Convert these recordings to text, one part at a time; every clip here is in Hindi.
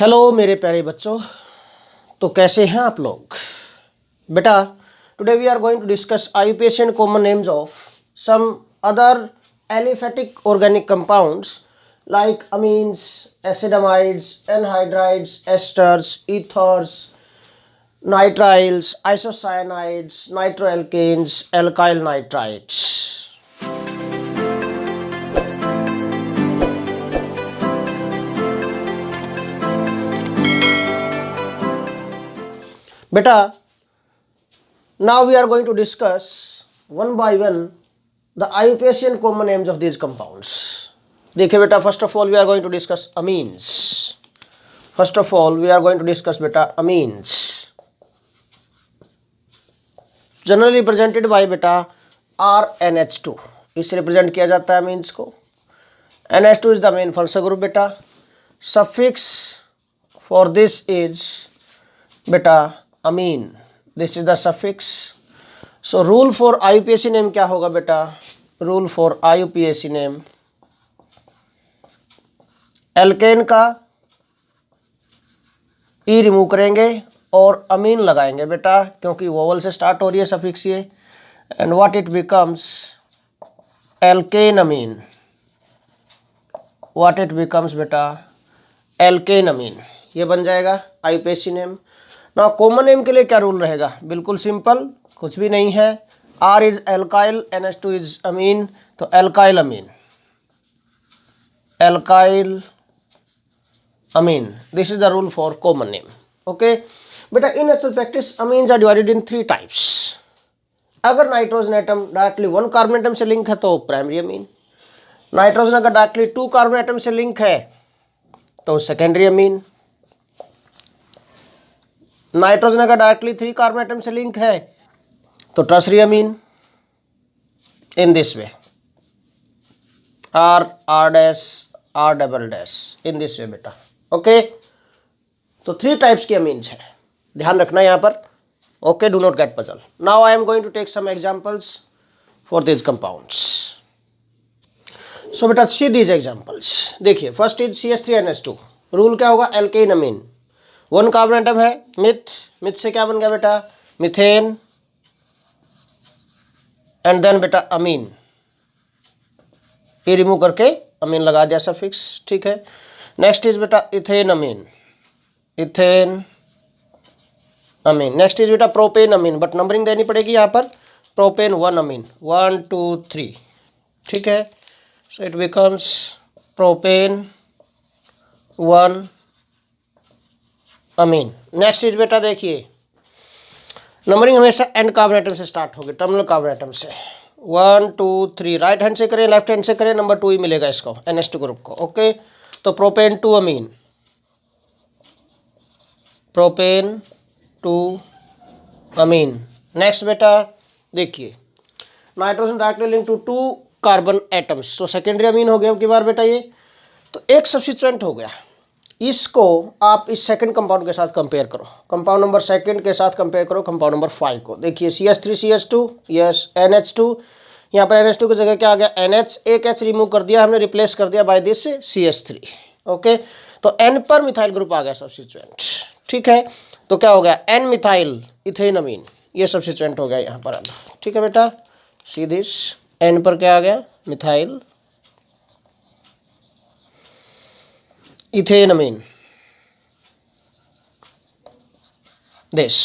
हेलो मेरे प्यारे बच्चों, तो कैसे हैं आप लोग। बेटा, today we are going to discuss IUPAC and common names of some other aliphatic organic compounds like amines, acetamides, anhydrides, esters, ethers, nitriles, isocyanides, nitroalkanes, alkyl nitrites। बेटा, now we are going to discuss one by one the IUPAC and common names of these compounds। देखिए बेटा, first of all we are going to discuss amines। First of all we are going to discuss बेटा amines, generally represented by बेटा RNH2। इससे रिप्रेजेंट किया जाता है amines को। NH2 is the main functional group बेटा। Suffix for this is बेटा amine, this is the suffix। so rule for IUPAC name क्या होगा बेटा, rule for IUPAC name alkane का ई रिमूव करेंगे और अमीन लगाएंगे बेटा, क्योंकि वोवल से स्टार्ट हो रही है सफिक्स ये, and what it becomes alkane amine, what it becomes बेटा एल्केन अमीन, ये बन जाएगा IUPAC नेम। ना कॉमन नेम के लिए क्या रूल रहेगा, बिल्कुल सिंपल, कुछ भी नहीं है। R is alkyl, NH2 is amine, तो alkyl amine, alkyl amine, this is the rule for common name. Okay बेटा, in actual practice amines are divided in 3 types. अगर nitrogen atom directly 1 carbon atom से लिंक है तो प्राइमरी अमीन, नाइट्रोजन अगर डायरेक्टली 2 कार्बन एटम से लिंक है तो सेकेंडरी अमीन, नाइट्रोजन अगर डायरेक्टली 3 कार्बन एटम से लिंक है तो tertiary amine. In this way R, R dash, R double dash, in this way बेटा। ओके, तो 3 टाइप्स की अमीन्स है, ध्यान रखना यहाँ पर। Okay, do not get puzzle. Now I am going to take some examples for this compounds. So बेटा सी दीज एग्जांपल्स। देखिए, फर्स्ट इज CH3NH2। रूल क्या होगा, एल्केन अमीन, 1 कार्बन एटम है, मिथ से क्या बन गया बेटा मिथेन, एंड देन बेटा अमीन, ये रिमूव करके अमीन लगा दिया सफिक्स, ठीक है। नेक्स्ट इज बेटा ethane amine, ethane amine. Next is बेटा प्रोपेन अमीन, बट नंबरिंग देनी पड़ेगी यहाँ पर, प्रोपेन 1 अमीन, 1 2 3, ठीक है। So it becomes propane 1 amine. Next is बेटा देखिए, नंबरिंग हमेशा एंड कार्बन एटम से स्टार्ट होगी, टर्मिनल कार्बन एटम से, 1 2 3, राइट हैंड से करें लेफ्ट हैंड से करें, नंबर 2 ही मिलेगा इसको, NH2 ग्रुप को। ओके, तो propane 2 amine, propane 2 amine. Next बेटा देखिए, nitrogen directly link to 2 carbon atoms, तो सेकेंडरी अमीन हो गया अब की बार बेटा ये। तो एक सब्स्टिट्यूएंट हो गया, इसको आप इस सेकंड कंपाउंड के साथ कंपेयर करो, कंपाउंड नंबर सेकंड के साथ कंपेयर करो कंपाउंड नंबर 5 को। देखिए CH3CH2, यस NH2, यहाँ पर NH2 की जगह क्या आ गया NH, एक H रिमूव कर दिया हमने, रिप्लेस कर दिया बाय दिस CH3। ओके, तो N पर मिथाइल ग्रुप आ गया सब्स्टिट्यूएंट, ठीक है। तो क्या हो गया N मिथाइल इथेन अमीन, ये सब्स्टिट्यूएंट हो गया यहाँ पर अब, ठीक है बेटा। सी दिस, N पर क्या आ गया methyl ethane amine, this.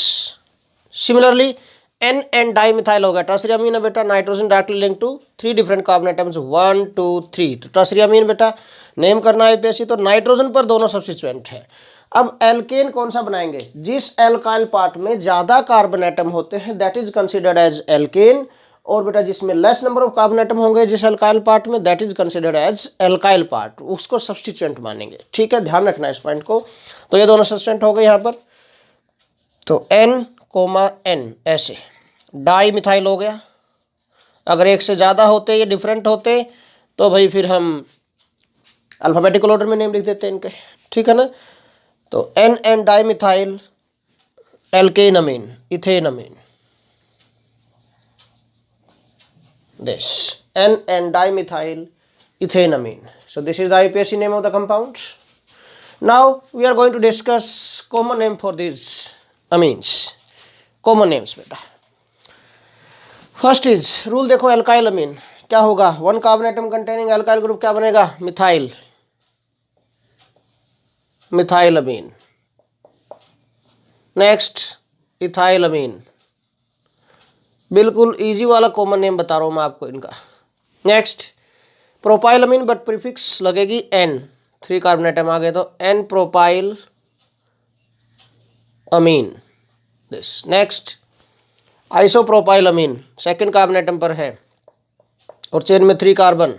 Similarly N and dimethyl हो गया टर्सरी अमीन है बेटा, nitrogen directly link to 3 different carbon atoms, 1 2 3, तो टर्सरी अमीन बेटा। नेम करना है IUPAC, तो नाइट्रोजन पर दोनों सब्स्टिट्यूएंट है। अब एल्केन कौन सा बनाएंगे, जिस एल्काइल पार्ट में ज्यादा कार्बन एटम होते हैं that is considered as alkane, और बेटा जिसमें less number of carbon atom होंगे जिस एल्काइल पार्ट में that is considered as alkyl part, उसको सब्स्टिट्यूएंट मानेंगे, ठीक है। ध्यान रखना इस पॉइंट को। तो ये दोनों सब्स्टिट्यूएंट हो गए यहाँ पर, तो N, N ऐसे डाई मिथाइल हो गया। अगर एक से ज़्यादा होते, ये डिफरेंट होते, तो भाई फिर हम अल्फ़ाबेटिकल ऑर्डर में नेम लिख देते हैं इनके, ठीक है ना। तो N di methyl alkane amine, ethane amine, this N dimethyl ethanamine. So this is the IUPAC name of the compound. Now we are going to discuss common name for these amines. Common names बेटा. फर्स्ट इज रूल देखो, एल्काइल अमीन क्या होगा, one carbon atom containing alkyl group क्या बनेगा, मिथाइल, मिथाइल अमीन. नेक्स्ट इथाइल अमीन, बिल्कुल इजी वाला कॉमन नेम बता रहा हूं मैं आपको इनका. Next propyl amine, but prefix लगेगी एन, 3 कार्बन एटम आ गए तो n propyl amine this. Next isopropyl amine, second carbon atom पर है और चेन में 3 कार्बन,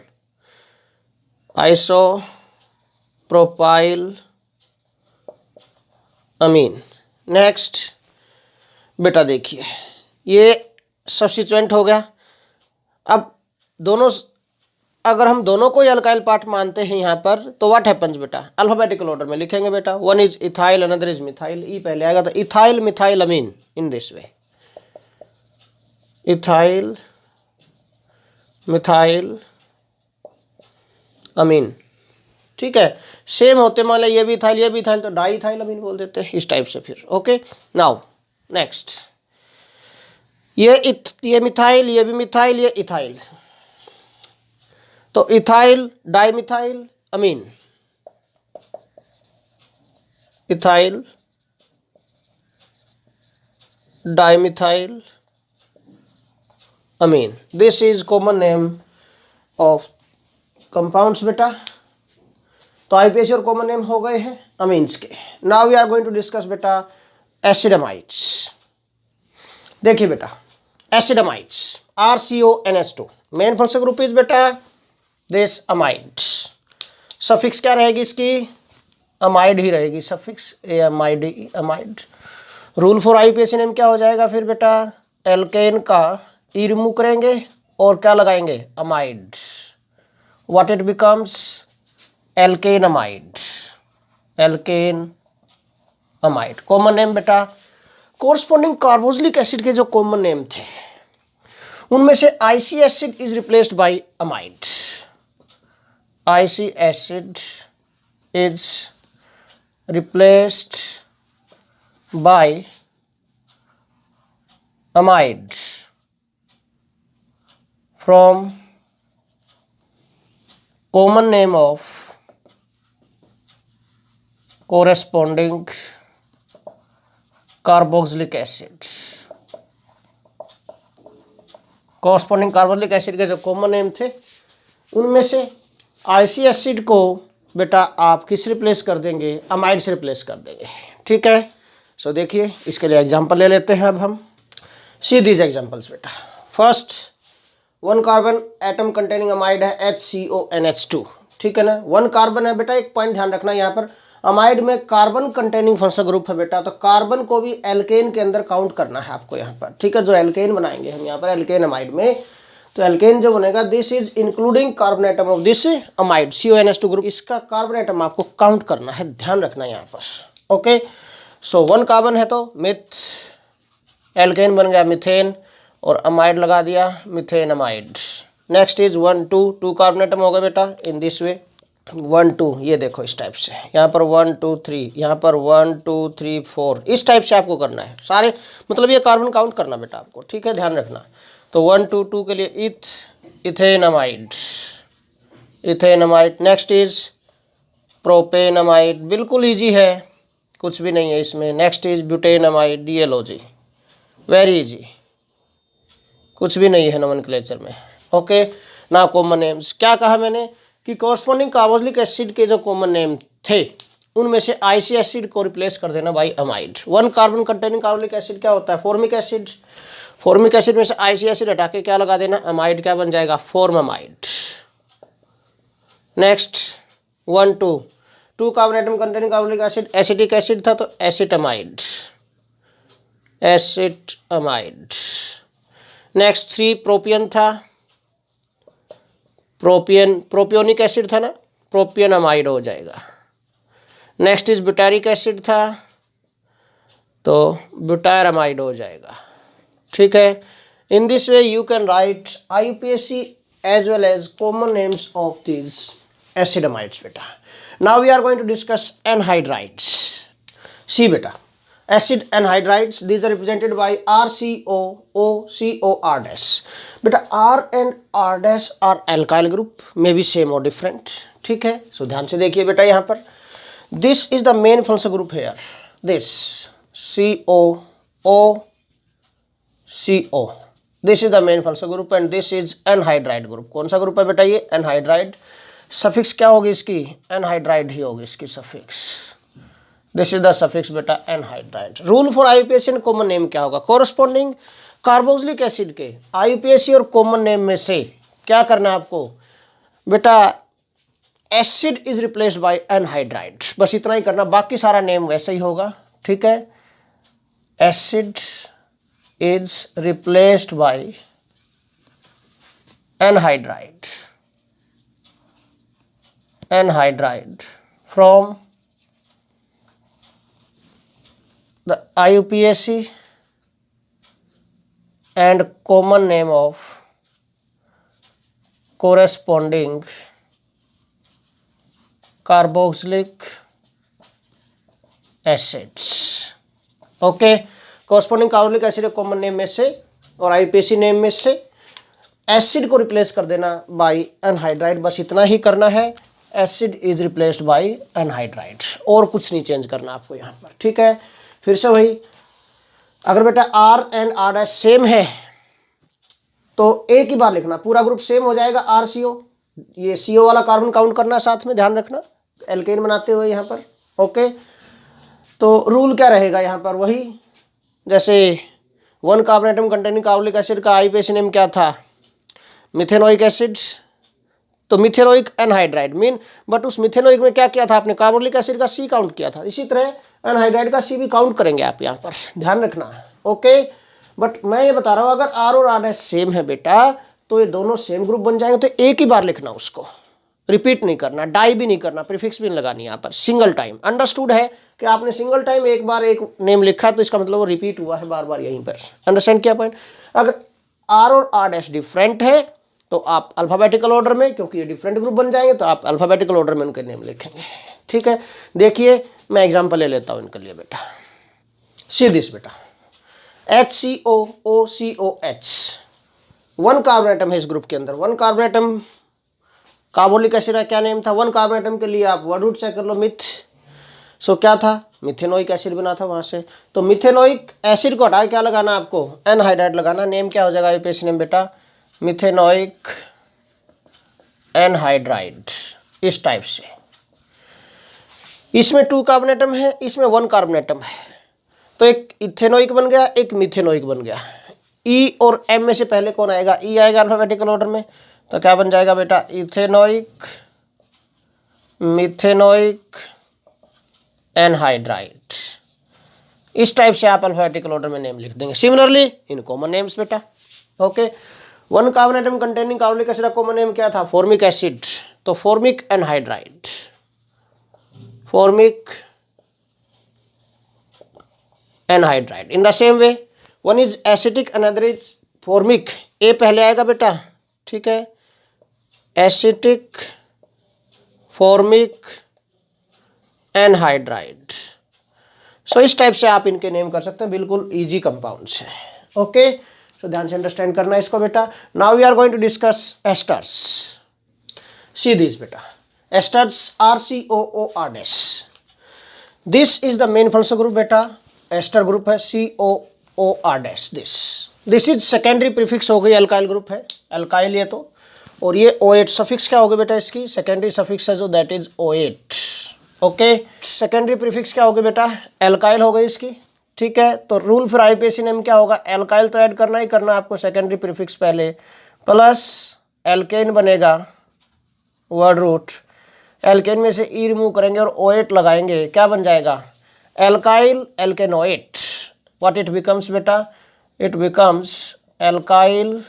आइसोप्रोपाइल अमीन. नेक्स्ट बेटा देखिए ये सब्स्टिट्यूएंट हो गया. अब दोनों, अगर हम दोनों को अल्काइल पार्ट मानते हैं यहाँ पर तो व्हाट हैपेंस बेटा, अल्फाबेटिकल ऑर्डर में लिखेंगे बेटा. One is ethyl, another is methyl, E पहले आएगा तो ethyl methyl amine in this way, ethyl methyl amine. ठीक है, सेम होते मान लिया ये भी इथाइल ये भी इथाइल तो डाई इथाइल अमीन बोल देते हैं इस टाइप से फिर. ओके नाउ नेक्स्ट, ये मिथाइल ये भी मिथाइल ये इथाइल, तो ethyl di methyl amine, ethyl di methyl amine. This is common name of compounds बेटा. तो आईपीएसी और कॉमन नेम हो गए हैं अमीन्स के. Now we are going to discuss बेटा एसिडमाइड्स. देखिए बेटा acid amides RCONH2 main function group is बेटा दिस अमाइड. सफिक्स क्या रहेगी इसकी, अमाइड ही रहेगी suffix, a amide amide. Rule for IUPAC name क्या हो जाएगा फिर बेटा, एल्केन का ई रिमूव करेंगे और क्या लगाएंगे, amide. What it becomes, alkane amide, alkane amide. Common name बेटा, कोरस्पॉन्डिंग कार्बोक्सिलिक एसिड के जो कॉमन नेम थे उनमें से ic acid is replaced by amide. Ic acid is replaced by amide from common name of corresponding carboxylic acid. corresponding carboxylic acid के जो कॉमन नेम थे उनमें से आईसी एसिड को बेटा आप किस रिप्लेस कर देंगे, अमाइड से रिप्लेस कर देंगे. ठीक है, सो देखिए इसके लिए एग्जांपल ले लेते हैं. अब हम सी दीज एग्जांपल्स बेटा. First one carbon atom containing amide है HCONH2. ठीक है ना, वन कार्बन है बेटा. एक पॉइंट ध्यान रखना यहाँ पर, अमाइड में कार्बन कंटेनिंग फंक्शनल ग्रुप है बेटा, तो कार्बन को भी एल्केन के अंदर काउंट करना है आपको यहाँ पर. ठीक है, जो एल्केन बनाएंगे हम यहाँ पर एल्केन अमाइड में, तो एल्केन जो बनेगा this is including carbon atom of this amide CONH2 group, इसका कार्बन एटम आपको काउंट करना है, ध्यान रखना यहाँ पर. ओके, सो वन कार्बन है तो मिथ, एल्केन बन गया मिथेन और अमाइड लगा दिया methane amide. Next is 1 2 2 carbon atom हो गए बेटा इन दिस वे, 1 2 ये देखो इस टाइप से, यहाँ पर 1 2 3, यहाँ पर 1 2 3 4, इस टाइप से आपको करना है सारे, मतलब ये कार्बन काउंट करना बेटा आपको. ठीक है, ध्यान रखना. तो 1 2 2 के लिए ethane amide, ethane amide. Next is propane amide, बिल्कुल ईजी है, कुछ भी नहीं है इसमें. नेक्स्ट इज ब्यूटेन अमाइड, ये लो जी, वेरी इजी, कुछ भी नहीं है नोमेनक्लेचर में. ओके, ना कॉमन नेम्स क्या कहा मैंने कि कॉरस्पॉन्डिंग कार्बोक्सिलिक एसिड के जो कॉमन नेम थे उनमें से आईसी एसिड को रिप्लेस कर देना by amide. One carbon containing carboxylic acid क्या होता है, फॉर्मिक एसिड. फॉर्मिक एसिड में से आईसी एसिड हटा के क्या लगा देना, अमाइड, क्या बन जाएगा, formamide. Next 1 2 2 carbon atom containing carboxylic acid, acetic acid था तो एसिटमाइड, एसिटमाइड. नेक्स्ट 3 प्रोपियन था, प्रोपियोनिक एसिड था ना, प्रोपियन अमाइड हो जाएगा. नेक्स्ट इज ब्यूटारिक एसिड था तो ब्यूटारमाइड हो जाएगा. ठीक है, in this way you can write IUPAC as well as common names of these acid amides बेटा. Now we are going to discuss anhydrides. See बेटा, acid anhydrides, these are represented by RCO, OCO, R dash। बेटा R and R dash are alkyl group, may be same or different, ठीक है। सो ध्यान से देखिए बेटा, यहाँ पर this is the main functional group here, this CO, OCO, this is the main functional group and this is anhydride group। कौन सा ग्रुप है बेटा ये? एनहाइड्राइड। सफिक्स क्या होगी इसकी? एनहाइड्राइड ही होगी इसकी suffix. This is the suffix बेटा anhydride. Rule for IUPAC and common name क्या होगा? कोरस्पॉन्डिंग कार्बोक्सिलिक एसिड के आईयूपीएसी और कॉमन नेम में से क्या करना है आपको बेटा? Acid is replaced by anhydride, बस इतना ही करना, बाकी सारा नेम वैसे ही होगा, ठीक है। Acid is replaced by anhydride, anhydride from the IUPAC and common name of corresponding carboxylic acids। Okay, corresponding carboxylic acid common name में से और IUPAC नेम में से एसिड को रिप्लेस कर देना बाय एनहाइड्राइड, बस इतना ही करना है। Acid is replaced by anhydride, और कुछ नहीं चेंज करना आपको यहाँ पर, ठीक है। फिर से वही, अगर बेटा R and R dash same है तो एक ही बार लिखना, पूरा ग्रुप सेम हो जाएगा RCO, ये CO वाला कार्बन काउंट करना साथ में, ध्यान रखना एल्केन बनाते हुए यहाँ पर। ओके, तो रूल क्या रहेगा यहाँ पर? वही जैसे 1 carbon atom containing carboxylic acid का आईयूपीएसी नेम क्या था? मिथेनोइक एसिड, तो मिथेनोइक एनहाइड्राइड मीन, बट उस मिथेनोइक में क्या किया था आपने? कार्बोक्सिलिक एसिड का C काउंट किया था, इसी तरह एनहाइड्राइड का C भी काउंट करेंगे आप यहाँ पर, ध्यान रखना। ओके, बट मैं ये बता रहा हूँ अगर R और R डैश सेम है बेटा तो ये दोनों सेम ग्रुप बन जाएंगे, तो एक ही बार लिखना, उसको रिपीट नहीं करना, डाई भी नहीं करना, प्रीफिक्स भी नहीं लगानी यहाँ पर, सिंगल टाइम। अंडरस्टूड है कि आपने सिंगल टाइम एक बार एक नेम लिखा तो इसका मतलब वो रिपीट हुआ है बार बार यहीं पर। अंडरस्टैंड किया पॉइंट? अगर R और R डैश डिफरेंट है तो आप अल्फाबेटिकल ऑर्डर में, क्योंकि ये डिफरेंट ग्रुप बन जाएंगे तो आप अल्फाबेटिकल ऑर्डर में उनके नेम लिखेंगे, ठीक है। देखिए मैं एग्जांपल ले लेता हूँ इनके लिए बेटा। सी दिस बेटा, HCOOCOH, 1 कार्बन एटम है इस ग्रुप के अंदर। 1 कार्बन एटम कार्बोक्सिलिक एसिड का क्या नेम था? 1 कार्बन एटम के लिए आप वर्ड रूट चेक कर लो, मिथ। सो क्या था? मिथेनोइक एसिड बना था वहां से, तो मिथेनोइक एसिड को हटा क्या लगाना आपको? एनहाइड्राइड लगाना। नेम क्या हो जाएगा आईयूपीएसी नेम बेटा? मिथेनोइक एनहाइड्राइड, इस टाइप से। इसमें 2 कार्बन एटम है, इसमें 1 कार्बन एटम है, तो एक इथेनोइक बन गया, एक मिथेनोइक बन गया। ई और एम में से पहले कौन आएगा? ई आएगा अल्फाबेटिकल ऑर्डर में, तो क्या बन जाएगा बेटा? Ethanoic, methanoic, anhydride. इस टाइप से आप अल्फाबेटिकल ऑर्डर में नेम लिख देंगे। सिमिलरली इन कॉमन नेम्स बेटा। Okay, 1 carbon atom containing carboxylic acid का कॉमन नेम क्या था? फॉर्मिक एसिड, तो formic anhydride, formic anhydride. In the same way, one is acetic, another is formic. A पहले आएगा बेटा, ठीक है, एसिटिक, फॉर्मिक, एनहाइड्राइड। सो इस टाइप से आप इनके नेम कर सकते हैं, बिल्कुल इजी कंपाउंड्स है। ओके, सो ध्यान से अंडरस्टैंड करना है इसको बेटा। Now we are going to discuss esters. See this बेटा, esters RCOOR dash, this is the main functional group बेटा, एस्टर ग्रुप है COOR dash. This is secondary prefix हो गई, अल्काइल ग्रुप है, अल्काइल ये तो, और ये OH सफिक्स क्या होगी बेटा? इसकी सेकेंडरी सफिक्स है जो, that is OH। Okay, secondary prefix क्या होगी बेटा? एल्काइल हो गई इसकी, ठीक है। तो रूल फिर आईयूपीएसी नेम क्या होगा? एल्काइल तो ऐड करना ही करना आपको सेकेंडरी प्रीफिक्स पहले, प्लस एल्केन बनेगा वर्ड रूट, एल्केन में से ई रिमूव करेंगे और OH लगाएंगे, क्या बन जाएगा? Alkyl alkanoate. What it becomes बेटा? It becomes alkyl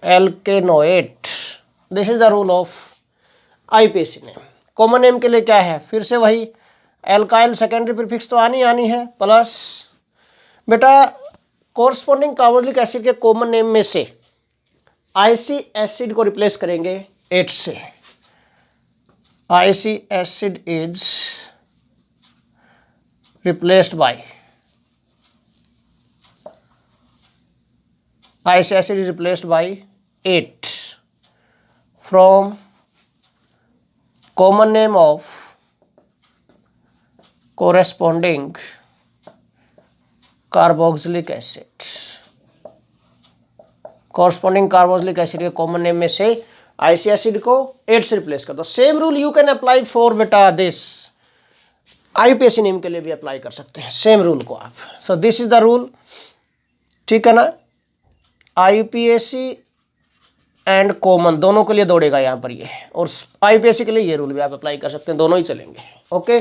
alkanoate. This is the rule of IUPAC name. Common name के लिए क्या है? फिर से वही एल्काइल सेकेंडरी प्रीफिक्स तो आनी है, प्लस बेटा कोरस्पॉन्डिंग कार्बोक्सिलिक एसिड के कॉमन नेम में से आईसी एसिड को रिप्लेस करेंगे 8 से। IC acid is replaced by IC acid is replaced by 8 from common name of corresponding carboxylic acid. Corresponding carboxylic acid के कॉमन नेम में से आईसी एसिड को 8 से रिप्लेस कर दो। Same rule you can apply for बेटा दिस आईयूपीएसी नेम के लिए भी अप्लाई कर सकते हैं सेम रूल को आप। सो दिस इज द रूल, ठीक है ना। आईयूपीएसी एंड कॉमन दोनों के लिए दौड़ेगा यहाँ पर ये, और आईयूपीएसी के लिए ये रूल भी आप अप्लाई कर सकते हैं, दोनों ही चलेंगे। ओके,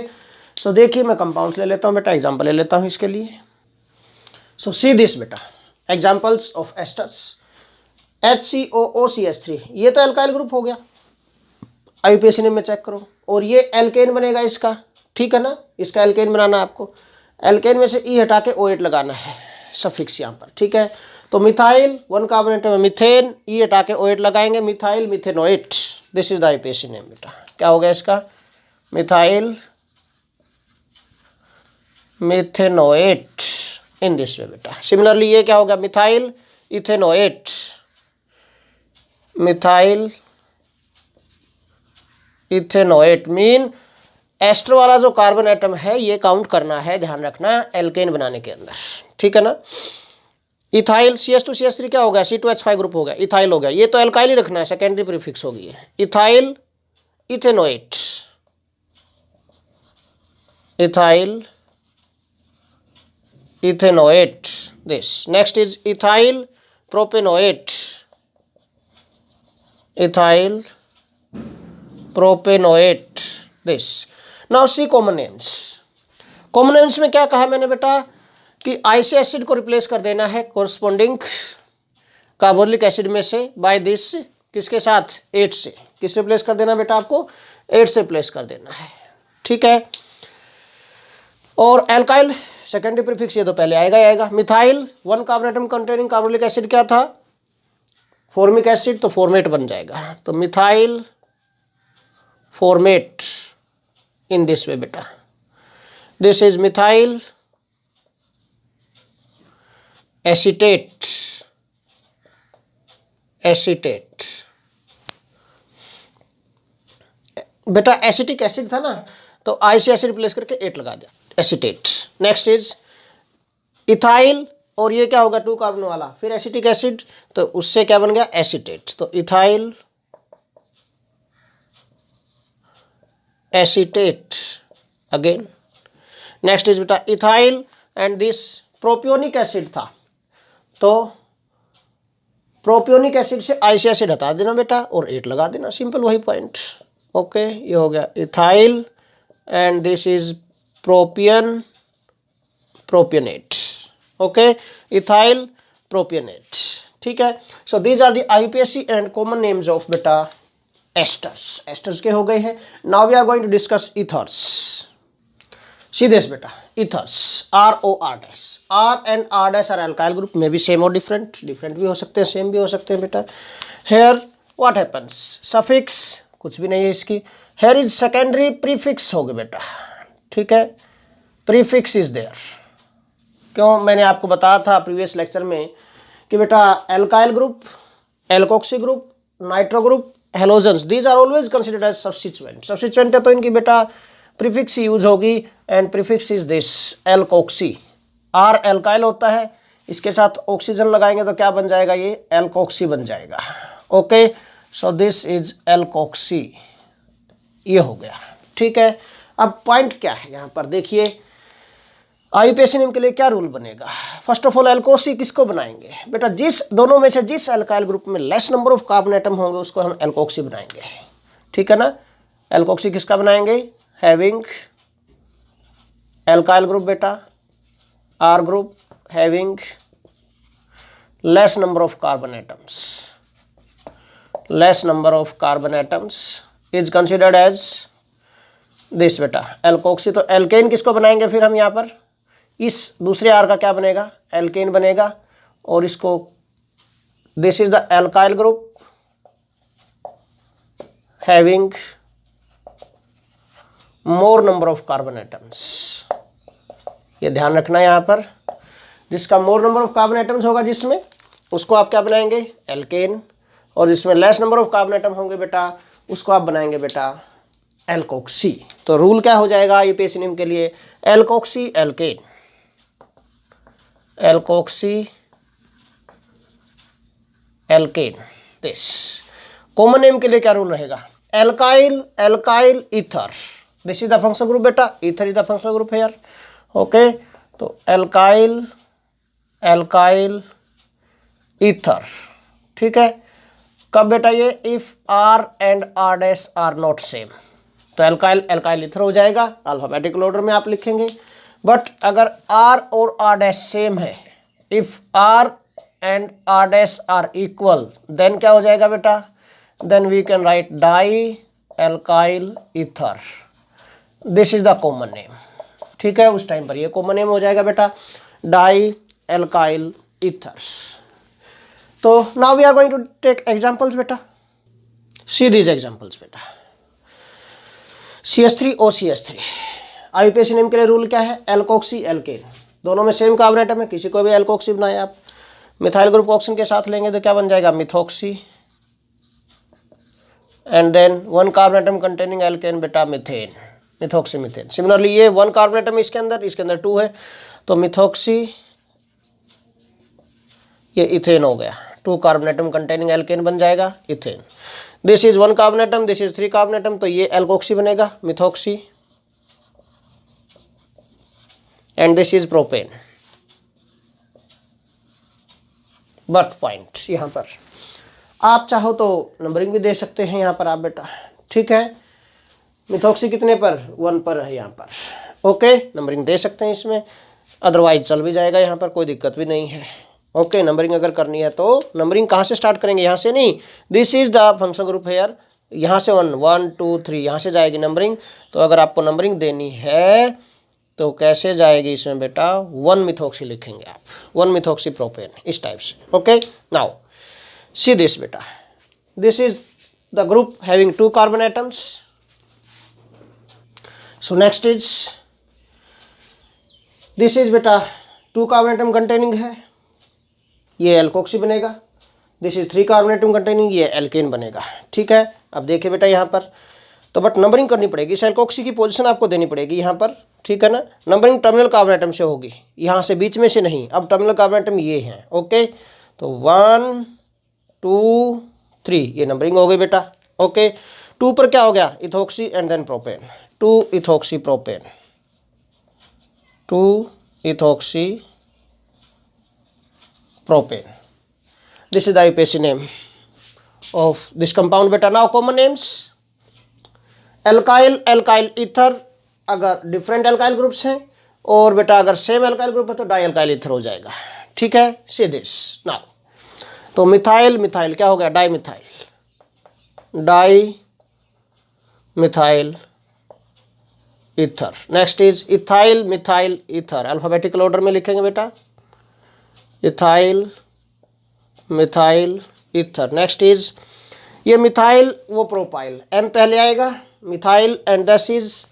सो देखिए मैं कंपाउंड्स ले लेता हूँ बेटा, एग्जाम्पल ले लेता हूँ इसके लिए। सो सी दिस बेटा, एग्जाम्पल्स ऑफ एस्टर्स HCOOCH3, ये तो एल्काइल ग्रुप हो गया, आईयूपीएसी नेम में चेक करो। और ये एल्केन बनेगा इसका, ठीक है ना, इसका एल्केन बनाना आपको। एल्केन में से ई हटा के OH लगाना है सफिक्स यहाँ पर, ठीक है। तो मिथाइल 1 कार्बन एटम में मिथेन, ई हटा के OH लगाएंगे, methyl methanoate. This is the IUPAC name बेटा। क्या हो गया इसका? Methyl methanoate in this way बेटा। सिमिलरली ये क्या होगा? Methyl ethanoate, methyl ethanoate mean ester वाला जो कार्बन एटम है ये काउंट करना है, ध्यान रखना, एल्केन बनाने के अंदर, ठीक है ना। इथाइल CH2CH3 क्या हो गया? C2H5 ग्रुप हो गया, इथाइल हो गया। ये तो एल्काइल ही रखना है, सेकेंडरी प्रीफिक्स होगी ये। Ethyl ethanoate, ethyl ethanoate this. Next is ethyl propanoate, ethyl propanoate this. Now see common names. Common names में क्या कहा मैंने बेटा कि आईसी एसिड को रिप्लेस कर देना है कोरस्पॉन्डिंग कार्बोक्सिलिक एसिड में से बाय दिस, किसके साथ? 8 से। किस रिप्लेस कर देना बेटा? आपको 8 से रिप्लेस कर देना है, ठीक है। और एल्काइल सेकेंडरी प्रीफिक्स ये तो पहले आएगा ही आएगा। Methyl 1 carbon atom containing carboxylic acid क्या था? फॉर्मिक एसिड, तो फॉर्मेट बन जाएगा। तो methyl formate in this way बेटा। This is methyl acetate, acetate बेटा। एसिटिक एसिड था ना, तो आईसी एसिड रिप्लेस करके 8 लगा दिया, एसीटेट। नेक्स्ट इज इथाइल, और ये क्या होगा? 2 कार्बन वाला, फिर एसिटिक एसिड, तो उससे क्या बन गया? एसीटेट। तो ethyl acetate again. Next is बेटा ethyl and this propionic acid था, तो प्रोपियोनिक एसिड से आईसी एसिड हटा देना बेटा और 8 लगा देना, सिंपल वही पॉइंट। ओके, ये हो गया ethyl and this is propion, propionate. Okay, ethyl propionate, ठीक है। So these are the IUPAC and common names of बेटा एस्टर्स। एस्टर्स के हो गए हैं। Now we are going to discuss ethers. See this बेटा, ethers ROR dash, R and R dash are alkyl group, में भी सेम और डिफरेंट, डिफरेंट भी हो सकते हैं, सेम भी हो सकते हैं बेटा। Hair what happens? सफिक्स कुछ भी नहीं है इसकी। हेयर इज सेकेंडरी प्रीफिक्स हो गए बेटा, ठीक है, प्रीफिक्स इज देयर। क्यों? मैंने आपको बताया था प्रीवियस लेक्चर में कि बेटा alkyl group, alkoxy group, nitro group, halogens, these are always considered as substituent. Substituent है तो इनकी बेटा प्रीफिक्स यूज होगी, and prefix is this alkoxy. R alkyl होता है, इसके साथ ऑक्सीजन लगाएंगे तो क्या बन जाएगा? ये एल्कोक्सी बन जाएगा। Okay, so this is alkoxy, ये हो गया, ठीक है। अब पॉइंट क्या है यहाँ पर देखिए, आईयूपीएसी नेम के लिए क्या रूल बनेगा? फर्स्ट ऑफ ऑल एल्कोक्सी किसको बनाएंगे बेटा? जिस दोनों में से जिस एल्काइल ग्रुप में less number of carbon atom होंगे उसको हम एल्कोक्सी बनाएंगे, ठीक है ना। एल्कोक्सी किसका बनाएंगे? हैविंग एल्काइल ग्रुप बेटा, R group having less number of carbon atoms, less number of carbon atoms is considered as this बेटा एल्कोक्सी। तो एल्केन किसको बनाएंगे फिर हम यहाँ पर? इस दूसरे R का क्या बनेगा? एल्केन बनेगा, और इसको this is the alkyl group having more number of carbon atoms. ये ध्यान रखना है यहाँ पर, जिसका मोर नंबर ऑफ कार्बन एटम्स होगा जिसमें, उसको आप क्या बनाएंगे, एल्केन। और जिसमें less number of carbon atom होंगे बेटा, उसको आप बनाएंगे बेटा एल्कोक्सी। तो रूल क्या हो जाएगा यूपीएससी नेम के लिए, alkoxy alkane, alkoxy alkane. This common name के लिए क्या रूल रहेगा, alkyl alkyl ether. This is the functional group बेटा, ether is the functional group here. Okay, तो एल्काइल एल्काइल ईथर, ठीक है। कब बेटा ये, if R and R dash are not same, तो एल्काइल एल्काइल ईथर हो जाएगा, अल्फाबेटिकल ऑर्डर में आप लिखेंगे। बट अगर आर और आर डैश सेम है, if R and R dash R equal, then क्या हो जाएगा बेटा, then we can write di alkyl ether. This is the common name, ठीक है। उस टाइम पर ये कॉमन नेम हो जाएगा बेटा डाई एल्काइल ईथर। तो now we are going to take examples बेटा, सी दीज एग्जांपल्स बेटा। CH3OCH3, आईयूपीएसी नेम के लिए रूल क्या है, एल्कोक्सी एल्केन। दोनों में सेम कार्बन एटम है, किसी को भी एल्कोक्सी बनाए आप, मिथाइल ग्रुप को ऑक्सीजन के साथ लेंगे तो क्या बन जाएगा, methoxy. And then one carbon atom containing alkane बेटा मिथेन, मिथोक्सी मिथेन। सिमिलरली ये वन कार्बन एटम इसके अंदर टू है, तो मिथोक्सी, ये इथेन हो गया, two carbon atom containing alkane बन जाएगा ethane. This is one carbon atom, this is three carbon atom, तो ये एल्कोक्सी बनेगा, methoxy. And this is propane. But point यहाँ पर आप चाहो तो नंबरिंग भी दे सकते हैं यहाँ पर आप बेटा, ठीक है। मिथोक्सी कितने पर, 1 पर है यहाँ पर, ओके, नंबरिंग दे सकते हैं इसमें, अदरवाइज चल भी जाएगा, यहाँ पर कोई दिक्कत भी नहीं है। ओके, नंबरिंग अगर करनी है तो नंबरिंग कहाँ से स्टार्ट करेंगे, यहाँ से नहीं, this is the function group here, यहाँ से 1 1 2 3 यहाँ से जाएगी नंबरिंग। तो अगर आपको नंबरिंग देनी है तो कैसे जाएगी इसमें बेटा, 1 मिथोक्सी लिखेंगे आप, 1 मिथोक्सी प्रोपेन, इस टाइप से। ओके, नाउ सी दिस बेटा, this is the group having 2 carbon atoms. So next is, this is बेटा 2 कार्बन एटम कंटेनिंग है, ये एल्कोक्सी बनेगा। This is 3 carbon atom containing, ये एल्केन बनेगा, ठीक है। अब देखिए बेटा यहाँ पर तो बट नंबरिंग करनी पड़ेगी, इस एल्कोक्सी की पोजीशन आपको देनी पड़ेगी यहाँ पर, ठीक है ना। नंबरिंग टर्मिनल कार्बन एटम से होगी, यहाँ से बीच में से नहीं। अब टर्मिनल कार्बन एटम ये हैं, ओके, तो 1 2 3 ये नंबरिंग हो गई बेटा, ओके। 2 पर क्या हो गया, ethoxy and then propane, 2 ethoxy propane, 2 ethoxy propane. This is the IUPAC name of this compound beta. Now common names, alkyl alkyl ether अगर डिफरेंट अल्काइल ग्रुप्स हैं, और बेटा अगर सेम अल्काइल ग्रुप है तो डाई अल्काइल ईथर हो जाएगा, ठीक है। सी दिस नाउ, तो मिथाइल मिथाइल क्या हो गया, di methyl, di methyl ether. Next is ethyl methyl ether, alphabetical order में लिखेंगे बेटा, ethyl methyl ether. Next is, ये मिथाइल वो प्रोपाइल, एम पहले आएगा, methyl and this is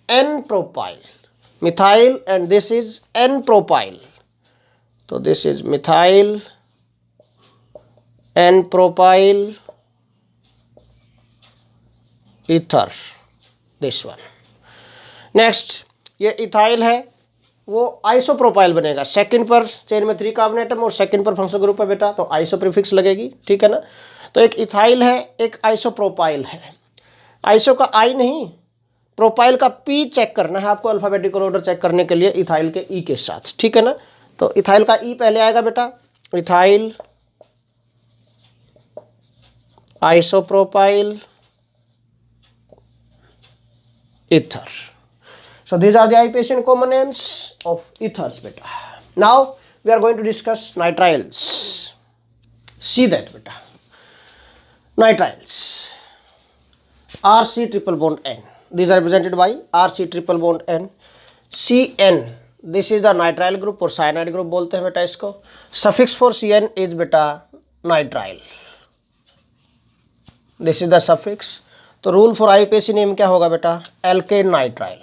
N propyl, methyl and this is N propyl, तो this is methyl N propyl ether, this one. Next ये इथाइल है, वो आइसोप्रोपाइल बनेगा, सेकंड पर चेन में 3 कार्बन एटम और सेकंड पर फंक्शनल ग्रुप है बेटा, तो आइसो प्रीफिक्स लगेगी, ठीक है ना। तो एक इथाइल है, एक आइसोप्रोपाइल है। आइसो का आई नहीं, प्रोपाइल का पी चेक करना है आपको अल्फाबेटिकल ऑर्डर चेक करने के लिए, इथाइल के ई के साथ, ठीक है ना। तो इथाइल का ई पहले आएगा बेटा, ethyl isopropyl ether. So these are the IUPAC common names of ethers beta. Now we are going to discuss nitriles. See that beta. Nitriles. RC triple bond N. These are represented by RC triple bond N. CN. This is the nitrile group और cyanide group बोलते हैं बेटा इसको. Suffix for CN is बेटा nitrile. This is the suffix. तो रूल फॉर आईयूपीएसी नेम क्या होगा बेटा, एल्केन नाइट्राइल,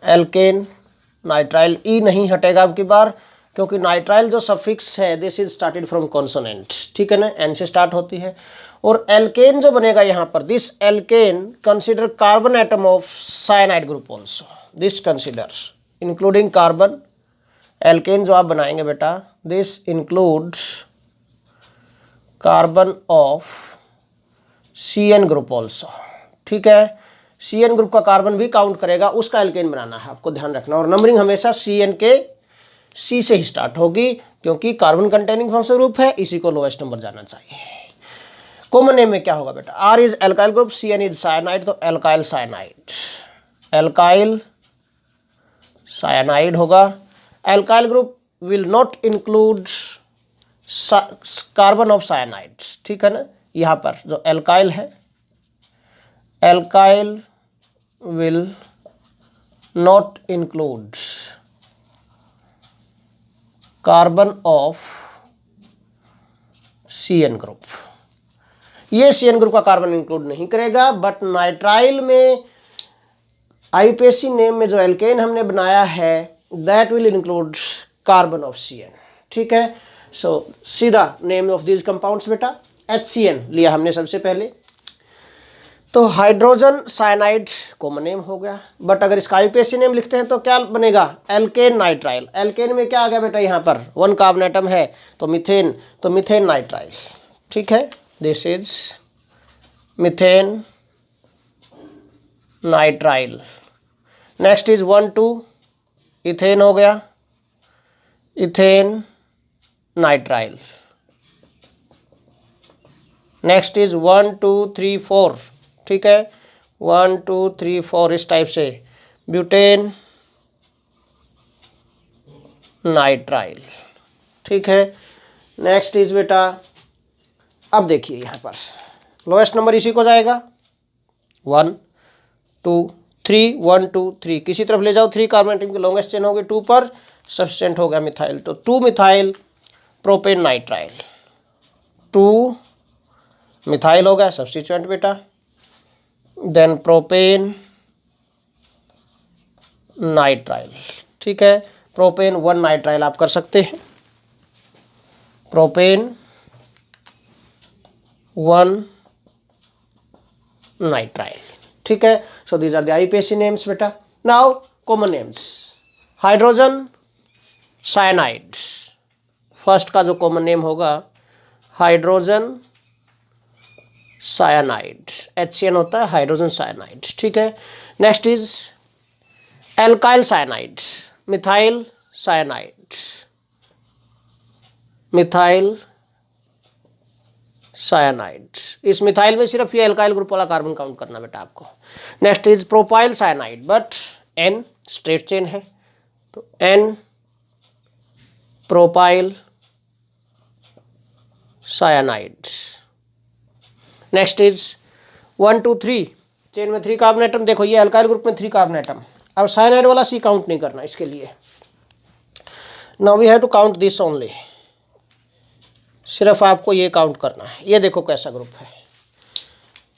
एल्केन नाइट्राइल। ई नहीं हटेगा अब की बार, क्योंकि नाइट्राइल जो सफिक्स है this is started from consonant, ठीक है ना, एन से स्टार्ट होती है। और एल्केन जो बनेगा यहाँ पर, this alkane consider carbon atom of cyanide group also, this consider including carbon, alkane जो आप बनाएंगे बेटा this include carbon of CN group also, ठीक है। CN ग्रुप का कार्बन भी काउंट करेगा, उसका एल्केन बनाना है, आपको ध्यान रखना। और नंबरिंग हमेशा CN के C से ही स्टार्ट होगी, क्योंकि कार्बन कंटेनिंग फंक्शनल ग्रुप है, इसी को लोएस्ट नंबर जाना चाहिए। कॉमन नेम में क्या होगा बेटा, R is alkyl group, CN is cyanide, तो एल्काइल साइनाइड, एल्काइल साइनाइड होगा। Alkyl group will not include carbon of cyanide, ठीक है ना। यहाँ पर जो एल्काइल है, alkyl will not include carbon of CN group, ये CN ग्रुप का कार्बन इंक्लूड नहीं करेगा। बट नाइट्राइल में आईयूपीएसी नेम में जो एल्केन हमने बनाया है that will include carbon of CN, ठीक है। सो सीधा नेम ऑफ दीज कंपाउंड्स बेटा HCN लिया हमने सबसे पहले, तो हाइड्रोजन साइनाइड कॉमन नेम हो गया। बट अगर इसका आईयूपीएसी नेम लिखते हैं तो क्या बनेगा, एल्केन नाइट्राइल। एल्केन में क्या आ गया बेटा, यहाँ पर 1 कार्बन एटम है तो मीथेन, तो मीथेन नाइट्राइल, ठीक है, this is methane nitrile. Next is 1 2 ethane हो गया, इथेन नाइट्राइल। नेक्स्ट इज 1 2 3 4, ठीक है, 1 2 3 4 इस टाइप से ब्यूटेन नाइट्राइल, ठीक है। नेक्स्ट इज बेटा, अब देखिए यहाँ पर लोएस्ट नंबर इसी को जाएगा 1 2 3 1 2 3, किसी तरफ ले जाओ 3 कार्बन एटम की लॉन्गेस्ट चेन होगी 2 पर, सब्सटेंट हो गया मिथाइल, तो 2 मिथाइल प्रोपेन नाइट्राइल, 2 मिथाइल हो गया सब्स्टिट्यूएंट बेटा, देन प्रोपेन नाइट्राइल, ठीक है। प्रोपेन 1 नाइट्राइल आप कर सकते हैं, प्रोपेन 1 नाइट्राइल, ठीक है। So these are the IUPAC names बेटा। Now common names, hydrogen cyanide, first का जो कॉमन नेम होगा हाइड्रोजन साइनाइड, HCN होता है, हाइड्रोजन साइनाइड, ठीक है। Next is alkyl cyanide, methyl cyanide, methyl cyanide. इस मिथाइल में सिर्फ ये एल्काइल ग्रुप वाला कार्बन काउंट करना बेटा आपको। Next is propyl cyanide, but N straight chain है, तो N propyl cyanide. Next is 1 2 3, chain में 3 कार्बन एटम, देखो ये एल्काइल ग्रुप में 3 कार्बन एटम, अब साइनाइड वाला C काउंट नहीं करना इसके लिए। Now we have to count this only, सिर्फ आपको ये काउंट करना है। ये देखो कैसा ग्रुप है,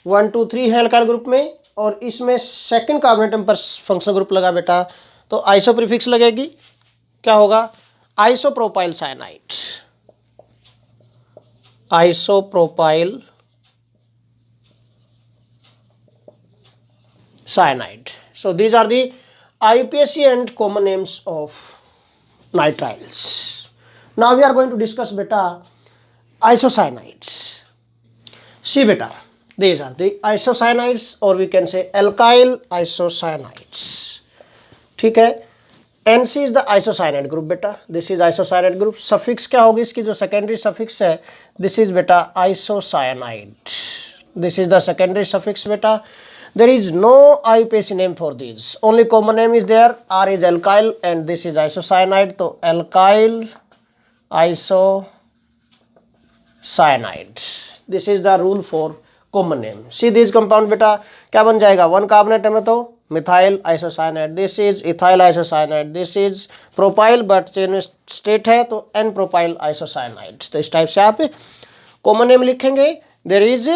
1 2 3 है एल्काइल ग्रुप में, और इसमें सेकंड कार्बन एटम पर फंक्शनल ग्रुप लगा बेटा, तो आइसो प्रीफिक्स लगेगी, क्या होगा, isopropyl cyanide, isopropyl cyanide. So these are the IUPAC and common names of nitriles. Now we are going to discuss beta isocyanides. See beta, these are the isocyanides, or we can say alkyl isocyanides, ठीक है। NC is the isocyanide group बेटा, this is isocyanide group। Suffix क्या होगी इसकी, जो सेकेंडरी सफिक्स है, this is बेटा isocyanide, this is the secondary suffix बेटा। There is no IUPAC name for these, only common name is there, R is alkyl and this is isocyanide, तो alkyl isocyanide, this is the rule for common name। See these compound बेटा, क्या बन जाएगा, 1 कार्बन एटम है तो methyl isocyanide, this is ethyl isocyanide, this is propyl but chain state है तो N प्रोपाइल आइसोसाइनाइड। तो इस टाइप से आप कॉमन नेम लिखेंगे। There is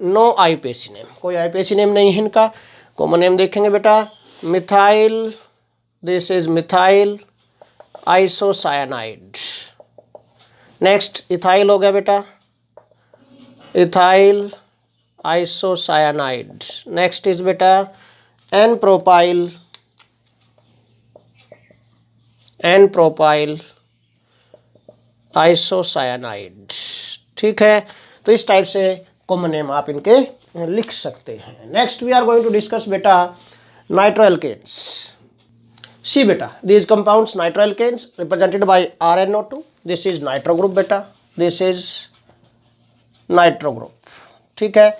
no IUPAC name, कोई आईयूपीएसी नेम नहीं है इनका। कॉमन नेम देखेंगे बेटा, methyl, this is methyl isocyanide. Next ethyl हो गया बेटा, इथाइल आइसोसायनाइड। नेक्स्ट इज बेटा n propyl, n propyl isocyanide. ठीक है, तो इस टाइप से कॉमन नेम आप इनके लिख सकते हैं। Next we are going to discuss बेटा नाइट्रोएल्केन्स। सी बेटा, these compounds nitroalkanes represented by RNO2, this is nitro group बेटा, this is नाइट्रो ग्रुप। ठीक है,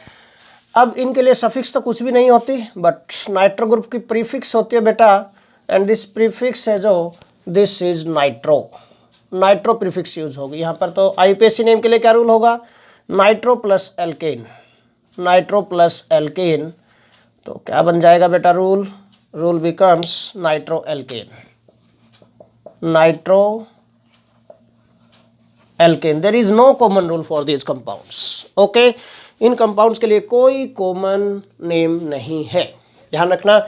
अब इनके लिए सफिक्स तो कुछ भी नहीं होती, बट नाइट्रो ग्रुप की प्रीफिक्स होती है बेटा, एंड दिस प्रीफिक्स है जो this is nitro, nitro prefix use होगी यहाँ पर। तो आईयूपीएसी नेम के लिए क्या रूल होगा, nitro plus alkane, nitro plus alkane. तो क्या बन जाएगा बेटा rule, rule becomes nitro alkane, nitro alkane. There is no common rule for this compounds. Okay, इन कंपाउंड्स के लिए कोई कॉमन नेम नहीं है, ध्यान रखना।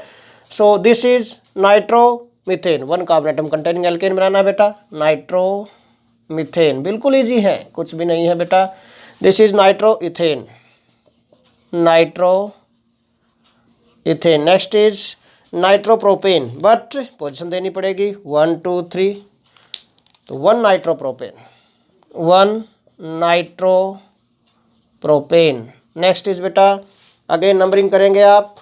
So this is nitro methane, one carbon atom containing alkane बनाना है बेटा, नाइट्रो मीथेन, बिल्कुल इजी है, कुछ भी नहीं है बेटा। This is nitro ethane, nitro ethane. Next is nitropropane, but position देनी पड़ेगी 1 2 3, तो 1 नाइट्रोप्रोपेन, 1 नाइट्रोप्रोपेन। नेक्स्ट इज बेटा, अगेन नंबरिंग करेंगे आप,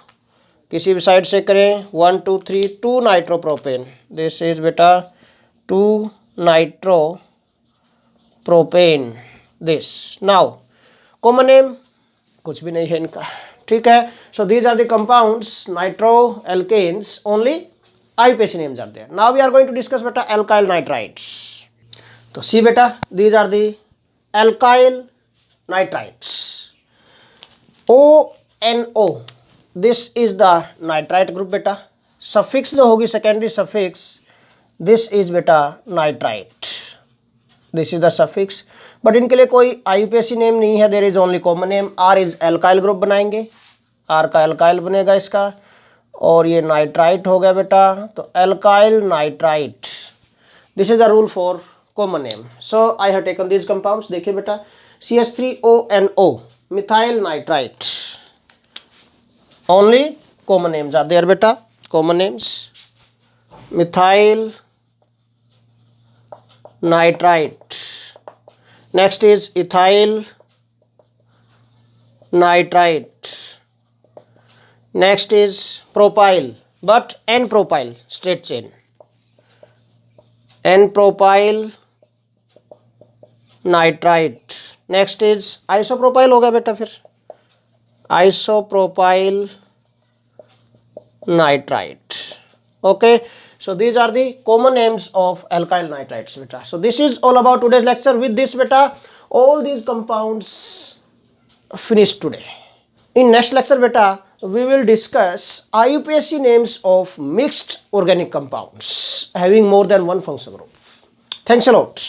किसी भी साइड से करें, 1 2 3, 2 नाइट्रोप्रोपेन, दिस इज बेटा 2 nitropropane this. Now common name कुछ भी नहीं है इनका। ठीक है, so these are the compounds nitro alkanes, only IUPAC names are there. Now we are going to discuss बेटा एल्काइल नाइट्राइड्स। तो सी बेटा, these are the alkyl nitrides. ONO, this is the nitrite group बेटा, सफिक्स जो होगी सेकेंडरी सफिक्स, दिस इज बेटा nitrite, this is the suffix, but इनके लिए कोई आईयूपीएसी नेम नहीं है, there is only common name. R is alkyl group बनाएंगे, R का एल्काइल बनेगा इसका, और ये नाइट्राइट हो गया बेटा, तो alkyl nitrite, this is the rule for common name. So I have taken this compounds. देखिए बेटा, CH3ONO, methyl nitrite, only common names are there बेटा, common names, methyl nitrite. Next is ethyl nitrite. Next is propyl, but N-propyl, straight chain, N-propyl nitrite. Next is isopropyl होगा बेटा, फिर isopropyl nitrite. Okay, so these are the common names of alkyl nitrites beta. So this is all about today's lecture. With this beta, all these compounds finished today. In next lecture beta, we will discuss IUPAC names of mixed organic compounds having more than one functional group. Thanks a lot.